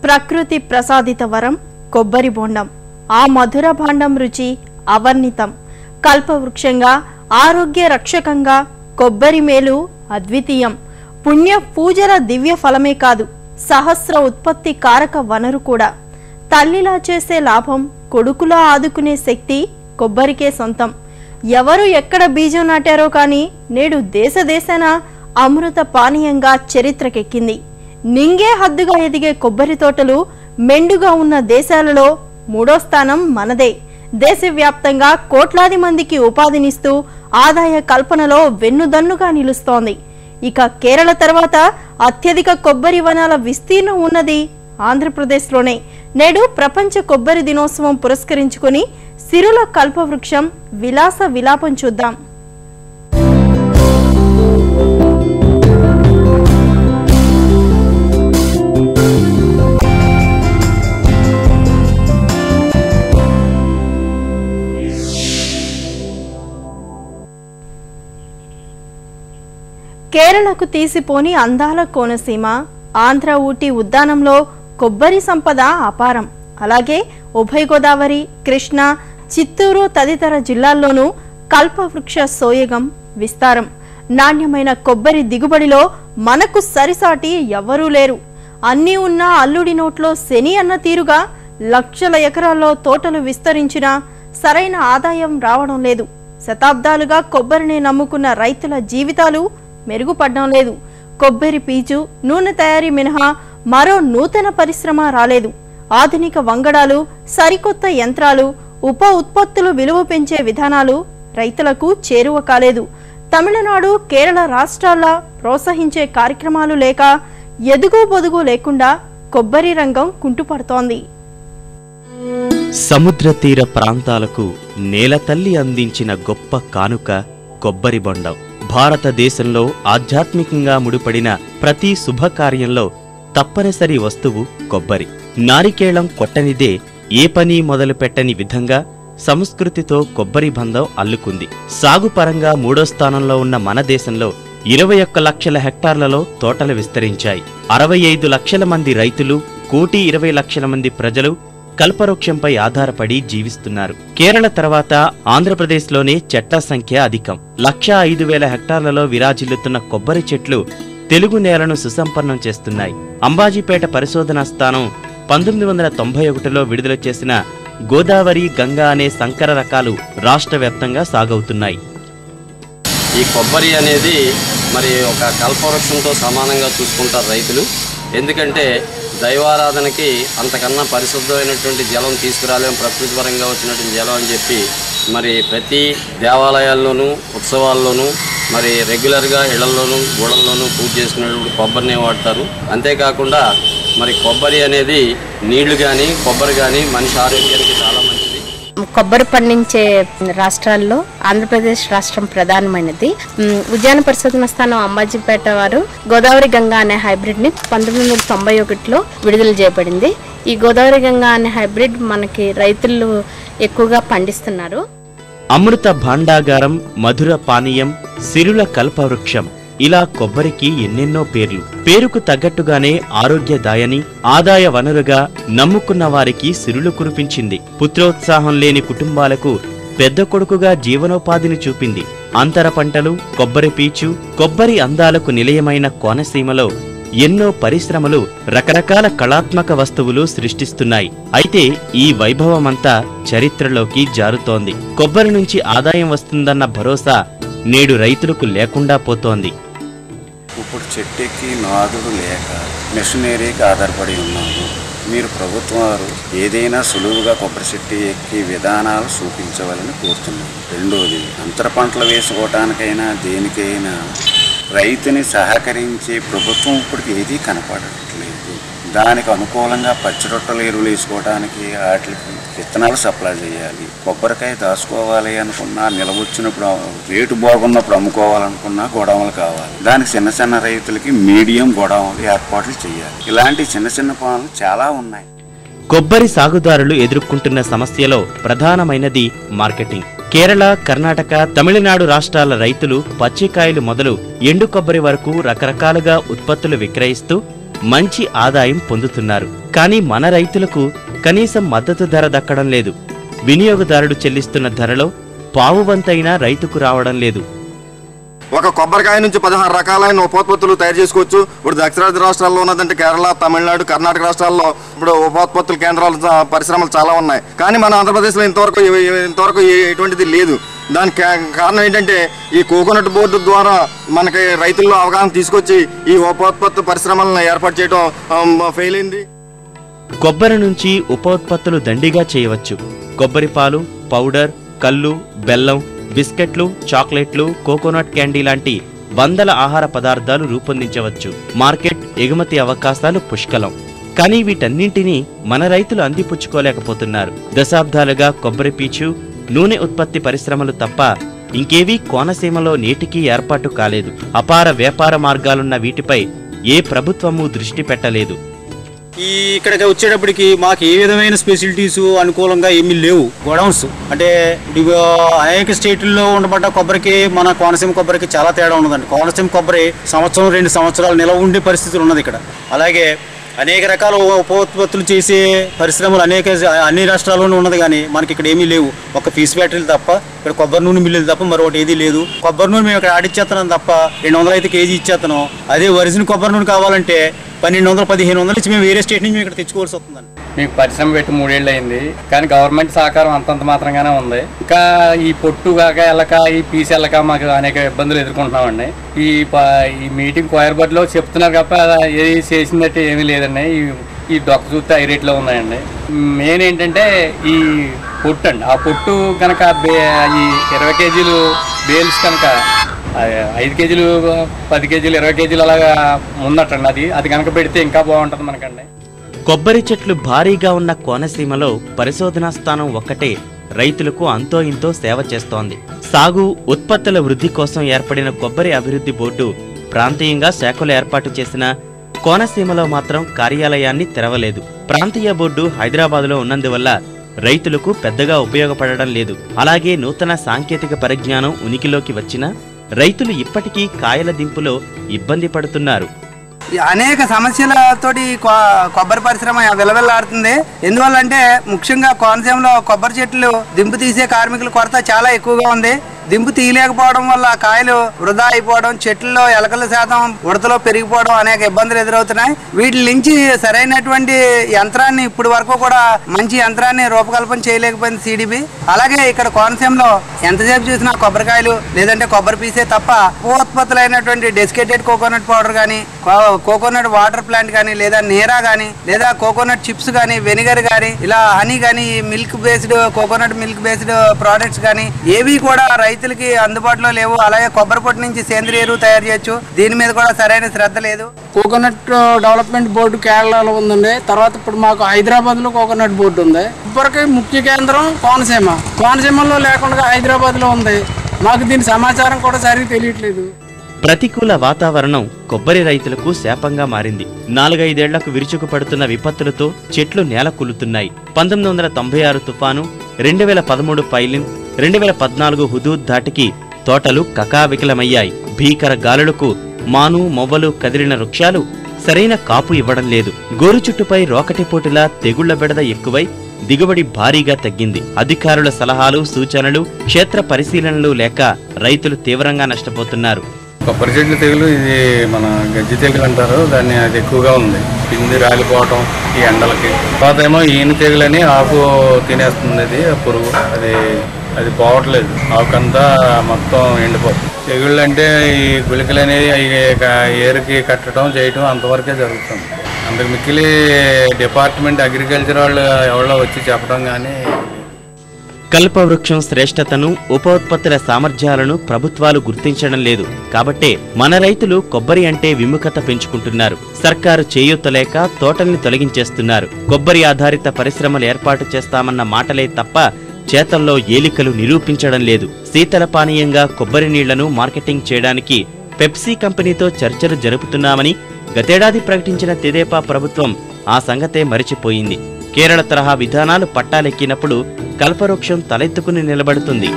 ప్రకృతి ప్రసాదిత వరం కొబ్బరి బొండం. ఆ మధుర భాండం రుచి అవర్ణితం. కల్పవృక్షంగా, ఆరోగ్య రక్షకంగా కొబ్బరి మేలు అద్వితీయం. పుణ్య పూజల దివ్య ఫలమే కాదు, సహస్ర ఉత్పత్తి కారక వనరు కూడా. తల్లిలా చేసే లాభం, కొడుకులా ఆదుకునే శక్తి కొబ్బరికే సొంతం. ఎవరు ఎక్కడ బీజం నాటారో కానీ నేడు దేశ దేశాన అమృత పానీయంగా చరిత్రకెక్కింది. నింగే హద్దుగా ఎదిగే కొబ్బరి తోటలు మెండుగా ఉన్న దేశాలలో 3వ స్థానం మనదే. దేశవ్యాప్తంగా కోట్లాది మందికి ఉపాధినిస్తూ ఆదాయ కల్పనలో వెన్నుదన్నుగా నిలుస్తోంది. ఇక కేరళ తర్వాత అత్యధిక కొబ్బరి వనాల విస్తీర్ణం ఉన్నది ఆంధ్రప్రదేశ్లోనే. నేడు ప్రపంచ కొబ్బరి దినోత్సవం పురస్కరించుకుని సిరుల కల్పవృక్షం విలాస విలాపం చూద్దాం. కేరళకు తీసిపోని అందాల కోనసీమ ఆంధ్ర ఊటీ ఉద్యానంలో కొబ్బరి సంపద అపారం. అలాగే ఉభయ గోదావరి, కృష్ణా, చిత్తూరు తదితర జిల్లాల్లోనూ కల్పవృక్ష సోయగం విస్తారం. నాణ్యమైన కొబ్బరి దిగుబడిలో మనకు సరిసాటి ఎవ్వరూ లేరు. అన్నీ ఉన్న అల్లుడి నోట్లో శని అన్న తీరుగా లక్షల ఎకరాల్లో తోటలు విస్తరించినా సరైన ఆదాయం రావడం లేదు. శతాబ్దాలుగా కొబ్బరిని నమ్ముకున్న రైతుల జీవితాలు మెరుగుపడడం లేదు. కొబ్బరి పీచు, నూనె తయారీ మినహా మరో నూతన పరిశ్రమ రాలేదు. ఆధునిక వంగడాలు, సరికొత్త యంత్రాలు, ఉప ఉత్పత్తులు విలువ పెంచే విధానాలు రైతులకు చేరువ కాలేదు. తమిళనాడు, కేరళ రాష్ట్రాల్లో ప్రోత్సహించే కార్యక్రమాలు లేక ఎదుగు బొదుగు లేకుండా కొబ్బరి రంగం కుంటుపడుతోంది. సముద్ర తీర ప్రాంతాలకు నేలతల్లి అందించిన గొప్ప కానుక కొబ్బరి బొండం. భారతదేశంలో ఆధ్యాత్మికంగా ముడిపడిన ప్రతి శుభకార్యంలో తప్పనిసరి వస్తువు కొబ్బరి. నారికేళం కొట్టనిదే ఏ పని మొదలు పెట్టని విధంగా సంస్కృతితో కొబ్బరి బంధం అల్లుకుంది. సాగుపరంగా 3వ స్థానంలో ఉన్న మన దేశంలో 21 లక్షల హెక్టార్లలో తోటలు విస్తరించాయి. 65 లక్షల మంది రైతులు, 1,20 లక్షల మంది ప్రజలు కల్పవృక్షంపై ఆధారపడి జీవిస్తున్నారు. కేరళ తర్వాత ఆంధ్రప్రదేశ్లోనే చెట్ల సంఖ్య అధికం. 1,05,000 హెక్టార్లలో విరాజిల్లుతున్న కొబ్బరి చెట్లు తెలుగు నేలను సుసంపన్నం చేస్తున్నాయి. అంబాజీపేట పరిశోధనా స్థానం 1991లో విడుదల చేసిన గోదావరి, గంగా అనే సంకర రకాలు రాష్ట్ర వ్యాప్తంగా సాగవుతున్నాయి. ఈ కొబ్బరి అనేది మరి ఒక కల్పవృక్షంతో సమానంగా చూసుకుంటారు రైతులు. ఎందుకంటే దైవారాధనకి అంతకన్నా పరిశుద్ధమైనటువంటి జలం తీసుకురాలేం, ప్రకృతి పరంగా వచ్చినటువంటి జలం అని చెప్పి మరి ప్రతి దేవాలయాల్లోనూ, ఉత్సవాల్లోనూ, మరి రెగ్యులర్గా ఇళ్లలోనూ, గూడల్లోనూ పూజ చేసుకునేటువంటి కొబ్బరినే వాడతారు. అంతేకాకుండా మరి కొబ్బరి అనేది నీళ్లు కానీ, కొబ్బరి కానీ మనిషి ఆరోగ్యానికి చాలా మంచిది. కొబ్బరి పండించే రాష్ట్రాల్లో ఆంధ్రప్రదేశ్ రాష్ట్రం ప్రధానమైనది. ఉద్యాన పరిశోధన స్థానం అంబాజీపేట వారు గోదావరి గంగా అనే హైబ్రిడ్ ని 1991లో విడుదల చేయబడింది. ఈ గోదావరి గంగా అనే హైబ్రిడ్ మనకి రైతులు ఎక్కువగా పండిస్తున్నారు. అమృత భాండాగారం, మధుర పానీయం, సిరుల కల్పవృక్షం, ఇలా కొబ్బరికి ఎన్నెన్నో పేర్లు. పేరుకు తగ్గట్టుగానే ఆరోగ్యదాయని, ఆదాయ వనరుగా నమ్ముకున్న వారికి సిరులు కురిపించింది. పుత్రోత్సాహం లేని కుటుంబాలకు పెద్ద కొడుకుగా జీవనోపాధిని చూపింది. అంతర పంటలు, కొబ్బరి పీచు, కొబ్బరి అందాలకు నిలయమైన కోనసీమలో ఎన్నో పరిశ్రమలు రకరకాల కళాత్మక వస్తువులు సృష్టిస్తున్నాయి. అయితే ఈ వైభవమంతా చరిత్రలోకి జారుతోంది. కొబ్బరి నుంచి ఆదాయం వస్తుందన్న భరోసా నేడు రైతులకు లేకుండా పోతోంది. ఇప్పుడు చెట్టెక్కి నాదుడు లేక మిషనరీకి ఆధారపడి ఉన్నాము. మీరు ప్రభుత్వం వారు ఏదైనా సులువుగా కొబ్బరి చెట్టు ఎక్కి విధానాలు చూపించవాలని కోరుతున్నాను. రెండోది, అంతర పంటలు వేసుకోవటానికైనా దేనికైనా రైతుని సహకరించే ప్రభుత్వం ఇప్పటికి ఏదీ కనపడట్లేదు. దానికి అనుకూలంగా పచ్చిరొట్టలు ఎరువులు వేసుకోవడానికి వాటికి విత్తనాలు సప్లై చేయాలి. కొబ్బరికాయ దాచుకోవాలి అనుకున్నా, నిలవచ్చినప్పుడు రేటు బాగున్నప్పుడు అమ్ముకోవాలనుకున్నా గోడౌన్లు కావాలి. దానికి చిన్న చిన్న రైతులకి మీడియం గోడౌన్లు ఏర్పాట్లు చేయాలి. ఇలాంటి చిన్న చిన్న పనులు చాలా ఉన్నాయి. కొబ్బరి సాగుదారులు ఎదుర్కొంటున్న సమస్యలో ప్రధానమైనది మార్కెటింగ్. కేరళ, కర్ణాటక, తమిళనాడు రాష్ట్రాల రైతులు పచ్చికాయలు మొదలు ఎండు కొబ్బరి వరకు రకరకాలుగా ఉత్పత్తులు విక్రయిస్తూ మంచి ఆదాయం పొందుతున్నారు. కానీ మన రైతులకు కనీసం మద్దతు ధర దక్కడం లేదు. వినియోగదారుడు చెల్లిస్తున్న ధరలో పావువంతైనా రైతుకు రావడం లేదు. ఒక కొబ్బరికాయ నుంచి 16 రకాలైన ఉపోత్పత్తులు తయారు చేసుకోవచ్చు. ఇప్పుడు దక్షిణాది రాష్ట్రాల్లో ఉన్నదంటే కేరళ, తమిళనాడు, కర్ణాటక రాష్ట్రాల్లో ఇప్పుడు ఉపోత్పత్తుల కేంద్రాలు, పరిశ్రమలు చాలా ఉన్నాయి. కానీ మన ఆంధ్రప్రదేశ్లో ఇంతవరకు ఎటువంటిది లేదు. దానికి కారణం ఏంటంటే ఈ కోకోనట్ బోర్డు ద్వారా మనకి రైతుల్లో అవగాహన తీసుకొచ్చి ఈ ఉపోత్పత్తి పరిశ్రమలను ఏర్పాటు చేయడం ఫెయిల్ అయింది. కొబ్బరి నుంచి ఉపోత్పత్తులు దండిగా చేయవచ్చు. కొబ్బరి పాలు, పౌడర్, కల్లు, బెల్లం, బిస్కెట్లు, చాక్లెట్లు, కోకోనట్ క్యాండీ లాంటి వందల ఆహార పదార్థాలు రూపొందించవచ్చు. మార్కెట్, ఎగుమతి అవకాశాలు పుష్కలం. కానీ వీటన్నింటినీ మన రైతులు అందిపుచ్చుకోలేకపోతున్నారు. దశాబ్దాలుగా కొబ్బరి పీచు, నూనె ఉత్పత్తి పరిశ్రమలు తప్ప ఇంకేవీ కోనసీమలో నేటికీ ఏర్పాటు కాలేదు. అపార వ్యాపార మార్గాలున్న వీటిపై ఏ ప్రభుత్వమూ దృష్టి పెట్టలేదు. ఇక్కడికి వచ్చేటప్పటికి మాకు ఏ విధమైన స్పెషాలిటీస్ అనుకూలంగా ఏమీ లేవు. గోడౌన్స్ అంటే అనేక స్టేట్ల్లో ఉండబడ్డ కొబ్బరికి మన కోనసీమ కొబ్బరికి చాలా తేడా ఉన్నదండి. కోనసీమ కొబ్బరి 1-2 సంవత్సరాలు నిలవ ఉండే పరిస్థితులు ఉన్నది ఇక్కడ. అలాగే అనేక రకాల ఉపోత్పత్తులు చేసే పరిశ్రమలు అన్ని రాష్ట్రాల్లోనూ ఉన్నది. కానీ మనకి ఇక్కడ ఏమీ లేవు. ఒక పీస్ ఫ్యాక్టరీలు తప్ప, ఇక్కడ కొబ్బరి నూనె మిల్లులు తప్ప మరొకటి ఏదీ లేదు. కొబ్బరి నూనె మేము ఇక్కడ ఆడిచ్చేస్తున్నాం తప్ప 200 అయితే కేజీ ఇచ్చేస్తున్నాం. అదే ఒరిజినల్ కొబ్బరి నూనె కావాలంటే 1200-1500 ఇచ్చి మేము వేరే స్టేట్ నుంచి ఇక్కడ తెచ్చుకోవాల్సి వస్తుందండి. మీకు పరిశ్రమ పెట్టి 3 ఏళ్ళు అయింది. కానీ గవర్నమెంట్ సహకారం అంతంత మాత్రంగానే ఉంది. ఇంకా ఈ పొట్టు కాక ఎల్లక, ఈ పీస్ ఎల్లక మాకు అనేక ఇబ్బందులు ఎదుర్కొంటున్నామండి. ఈ మీటింగ్ కోయర్బడ్లో చెప్తున్నారు తప్ప ఏది చేసిందంటే ఏమీ లేదండి. ఈ డొక్క చూస్తే హై రేట్లో ఉన్నాయండి. మెయిన్ ఏంటంటే ఈ పొట్టు అండి. ఆ పొట్టు కనుక ఈ 20 కేజీలు బేల్స్ కనుక 5 కేజీలు, 10 కేజీలు, 20 కేజీలు అలాగా ముందటండి. అది కనుక పెడితే ఇంకా బాగుంటుంది మనకండి. కొబ్బరి చెట్లు భారీగా ఉన్న కోనసీమలో పరిశోధనా స్థానం ఒక్కటే రైతులకు అంతో ఇంతో సేవ చేస్తోంది. సాగు, ఉత్పత్తుల వృద్ధి కోసం ఏర్పడిన కొబ్బరి అభివృద్ధి బోర్డు ప్రాంతీయంగా శాఖలు ఏర్పాటు చేసిన కోనసీమలో మాత్రం కార్యాలయాన్ని తెరవలేదు. ప్రాంతీయ బోర్డు హైదరాబాదులో ఉన్నందువల్ల రైతులకు పెద్దగా ఉపయోగపడడం లేదు. అలాగే నూతన సాంకేతిక పరిజ్ఞానం ఉనికిలోకి వచ్చినా రైతులు ఇప్పటికీ కాయల దింపులో ఇబ్బంది పడుతున్నారు. అనేక సమస్యలతోటి కొబ్బరి పరిశ్రమ విలవిల్లాడుతుంది. ఎందువల్లంటే ముఖ్యంగా కోనసీమలో కొబ్బరి చెట్లు దింపు తీసే కార్మికుల కొరత చాలా ఎక్కువగా ఉంది. దింపు తీయలేకపోవడం వల్ల కాయలు వృధా అయిపోవడం, చెట్లలో ఎలకల శాతం ఉడతలో పెరిగిపోవడం అనేక ఇబ్బందులు ఎదురవుతున్నాయి. వీటి నుంచి సరైనటువంటి యంత్రాన్ని ఇప్పుడు వరకు కూడా మంచి యంత్రాన్ని రూపకల్పన చేయలేకపోయింది సిడిబి. అలాగే ఇక్కడ కోనసీమలో ఎంతసేపు చూసినా కొబ్బరికాయలు లేదంటే కొబ్బరి పీసే తప్ప ఉత్పత్తులైనటువంటి డెసికేటెడ్ కోకోనట్ పౌడర్ కానీ, కోకోనట్ వాటర్ ప్లాంట్ కానీ, లేదా నీరా కానీ, లేదా కోకోనట్ చిప్స్ కానీ, వెనిగర్ కానీ, ఇలా హనీ కానీ, milk based coconut milk based products కానీ ఏవి కూడా రైతులకి అందుబాటులో లేవు. అలాగే కొబ్బరి పొట్టు నుంచి సేంద్రియ ఎరువు తయారు చేయొచ్చు. దీని మీద కూడా సరైన శ్రద్ధ లేదు. కోకోనట్ డెవలప్మెంట్ బోర్డు కేరళలో ఉందండి. తర్వాత ఇప్పుడు మాకు హైదరాబాద్ లో కోకోనట్ బోర్డు ఉంది. కొబ్బరికి ముఖ్య కేంద్రం కోనసీమ. కోనసీమలో లేకుండా హైదరాబాద్ లో ఉంది. మాకు దీని సమాచారం కూడా సరిగ్గా తెలియట్లేదు. ప్రతికూల వాతావరణం కొబ్బరి రైతులకు శాపంగా మారింది. 4-5 ఏళ్లకు విరుచుకుపడుతున్న విపత్తులతో చెట్లు నేల కూలుతున్నాయి. 1996 తుఫాను, 2013 ఫైలిన్, 2014 హుదూద్ ధాటికి తోటలు కకావికలమయ్యాయి. భీకర గాలులకు మాను, మొవ్వలు కదిలిన వృక్షాలు సరైన కాపు ఇవ్వడం లేదు. గోరుచుట్టుపై రోకటిపోటులా తెగుళ్ల బెడద ఎక్కువై దిగుబడి భారీగా తగ్గింది. అధికారుల సలహాలు, సూచనలు, క్షేత్ర పరిశీలనలు లేక రైతులు తీవ్రంగా నష్టపోతున్నారు. కొబ్బరి చెట్లు తెగులు ఇది మన గజ్జి తెగులు అంటారు. దాన్ని అది ఎక్కువగా ఉంది. పిండి రాలిపోవటం ఈ ఎండలకి. తర్వాత ఏమో ఈన తెగులని ఆకు తినేస్తుంది. అది పురుగు అది పోవట్లేదు. ఆకంతా మొత్తం ఎండిపోతుంది. తెగుళ్ళు అంటే ఈ గుళికలు అనేవి ఏరుకి కట్టడం చేయటం అంతవరకే జరుగుతుంది. అందుకు మిక్కిలి డిపార్ట్మెంట్ అగ్రికల్చర్ వాళ్ళు ఎవరో వచ్చి చెప్పడం కానీ. కల్పవృక్షం శ్రేష్టతను, ఉపోత్పత్తుల సామర్థ్యాలను ప్రభుత్వాలు గుర్తించడం లేదు. కాబట్టే మన రైతులు కొబ్బరి అంటే విముఖత పెంచుకుంటున్నారు. సర్కారు చేయూతలేక తోటల్ని తొలగించేస్తున్నారు. కొబ్బరి ఆధారిత పరిశ్రమలు ఏర్పాటు చేస్తామన్న మాటలే తప్ప చేతల్లో ఏలికలు నిరూపించడం లేదు. శీతల పానీయంగా కొబ్బరి నీళ్లను మార్కెటింగ్ చేయడానికి పెప్సీ కంపెనీతో చర్చలు జరుపుతున్నామని గతేడాది ప్రకటించిన తెదేపా ప్రభుత్వం ఆ సంగతే మరిచిపోయింది. కేరళ తరహా విధానాలు పట్టాలెక్కినప్పుడు కల్పవృక్షం తలెత్తుకుని నిలబడుతుంది.